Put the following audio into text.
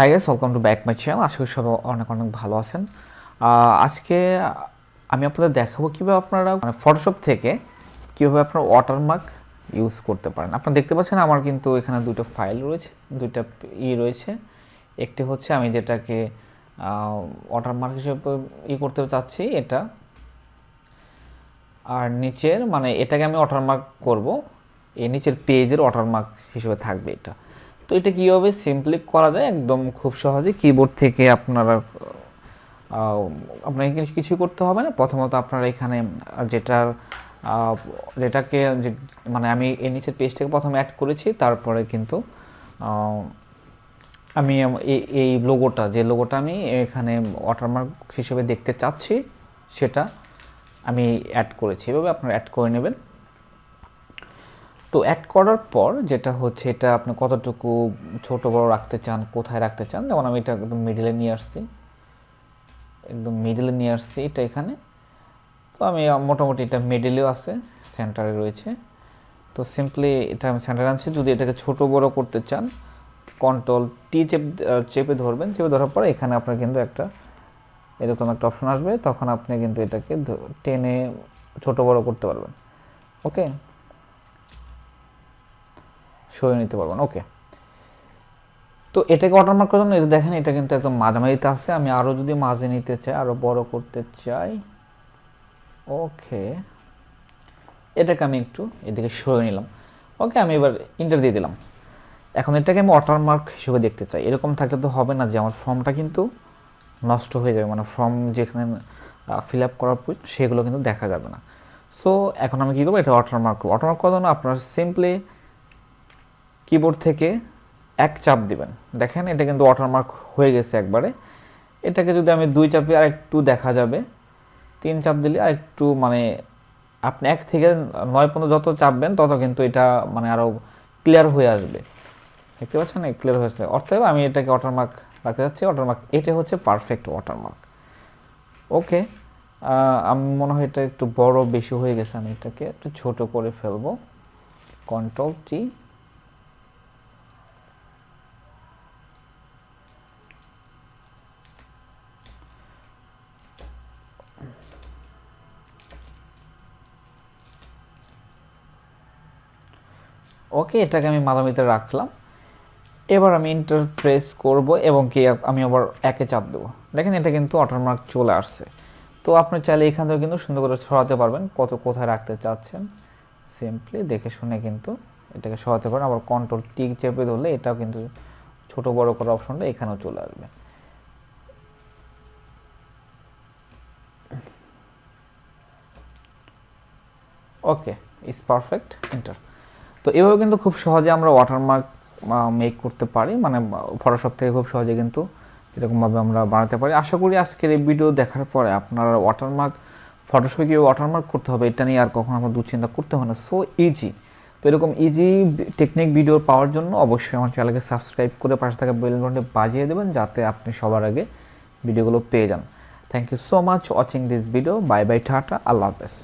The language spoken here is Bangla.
High guys, welcome to back my channel. আশা করি সবাই অনেক অনেক ভালো আছেন। আজকে আমি আপনাদের দেখাবো কীভাবে আপনারা ফটোশপ থেকে কীভাবে আপনারা ওয়াটারমার্ক ইউজ করতে পারেন। আপনারা দেখতে পাচ্ছেন আমার কিন্তু এখানে দুটো ফাইল রয়েছে, দুইটা রয়েছে। একটি হচ্ছে আমি যেটাকে ওয়াটারমার্ক হিসেবে করতে চাচ্ছি এটা, আর নিচের এটাকে আমি ওয়াটারমার্ক করব, এই নিচের পেজের ওয়াটারমার্ক হিসেবে থাকবে এটা। তো এটা কীভাবে সিম্পলি করা যায় একদম খুব সহজে কিবোর্ড থেকে আপনারা আপনাকে কিছু করতে হবে না। প্রথমত আপনারা এখানে যেটাকে আমি এর নিচের পেজটাকে প্রথমে অ্যাড করেছি, তারপরে কিন্তু আমি এই লোগোটা আমি এখানে ওয়াটারমার্ক হিসেবে দেখতে চাচ্ছি সেটা আমি অ্যাড করেছি। এভাবে আপনারা অ্যাড করে নেবেন। তো অ্যাড করার পর যেটা হচ্ছে, এটা আপনি কতটুকু ছোট বড় রাখতে চান, কোথায় রাখতে চান। যেমন আমি এটা একদম মিডিলে নিয়ে আসছি, এটা এখানে। তো আমি মোটামুটি এটা মিডিলেও আছে, সেন্টারে রয়েছে। তো সিম্পলি এটা আমি সেন্টারে আনছি। যদি এটাকে ছোট বড় করতে চান, কন্ট্রোল টি চেপে ধরবেন। চেপে ধরার পরে এখানে আপনার কিন্তু একটা এরকম একটা অপশন আসবে, তখন আপনি কিন্তু এটাকে টেনে ছোট বড় করতে পারবেন। ওকে, সরিয়ে নিতে পারবেন। ওকে, তো এটাকে ওয়াটারমার্ক করার জন্য এটা দেখেন, এটা কিন্তু একদম মাঝামাঝিতে আছে। আমি আরও যদি মাঝে নিতে চাই, আরও বড় করতে চাই, ওকে, এটাকে আমি একটু এদিকে সরিয়ে নিলাম। ওকে, আমি এবার ইন্টার দিয়ে দিলাম। এখন এটাকে আমি ওয়াটারমার্ক হিসেবে দেখতে চাই। এরকম থাকলে তো হবে না, যে আমার ফর্মটা কিন্তু নষ্ট হয়ে যাবে, ফর্ম যেখানে ফিল আপ করার সেগুলো কিন্তু দেখা যাবে না। সো এখন আমি কী করবো, এটা ওয়াটারমার্ক করার জন্য আপনার সিম্পলি কিবোর্ড থেকে এক চাপ দিবেন। দেখেন এটা কিন্তু ওয়াটারমার্ক হয়ে গেছে একবারে। এটাকে যদি আমি 2 চাপে আর একটু দেখা যাবে, 3 চাপ দিলে আর একটু আপনি 1 থেকে 9 পর্যন্ত যত চাপবেন তত কিন্তু এটা আরও ক্লিয়ার হয়ে আসবে। দেখতে পাচ্ছেন না, ক্লিয়ার হয়েছে। অর্থাৎ আমি এটাকে ওয়াটারমার্ক রাখতে চাচ্ছি। ওয়াটারমার্ক এটা হচ্ছে পারফেক্ট ওয়াটারমার্ক। ওকে, আমি মনে হয় এটা একটু বড় বেশি হয়ে গেছে, আমি এটাকে একটু ছোট করে ফেলবো। Control T. ওকে, এটাকে আমি মাঝামাঝিতে রাখলাম। এবার আমি এন্টার প্রেস করব এবং আমি আবার একে চাপ দেবো। দেখেন এটা কিন্তু ওয়াটারমার্ক চলে আসছে। তো আপনি চাইলে এখান থেকে কিন্তু সুন্দর করে সরাতে পারবেন, কোথায় রাখতে চাচ্ছেন সিম্পলি দেখে শুনে কিন্তু এটাকে সরাতে পারেন। আবার কন্ট্রোল টি চেপে ধরলে এটাও কিন্তু ছোট বড় করার অপশনটা এখানেও চলে আসবে। ওকে, ইজ পারফেক্ট, এন্টার। তো এভাবে কিন্তু খুব সহজে আমরা ওয়াটারমার্ক মেক করতে পারি, ফটোশপ থেকে খুব সহজে কিন্তু এরকমভাবে আমরা বানাতে পারি। আশা করি আজকের এই ভিডিও দেখার পরে আপনারা ফটোশপে কীভাবে ওয়াটারমার্ক করতে হবে এটা নিয়ে আর কখনো আমার দুশ্চিন্তা করতে হয় না। So easy. তো এরকম ইজি টেকনিক ভিডিও পাওয়ার জন্য অবশ্যই আমার চ্যানেলকে সাবস্ক্রাইব করে পাশে থাকা বেল বাটনটি বাজিয়ে দেবেন, যাতে আপনি সবার আগে ভিডিওগুলো পেয়ে যান। Thank you so much watching this video. Bye bye, tata, আল্লাহ হাফেজ।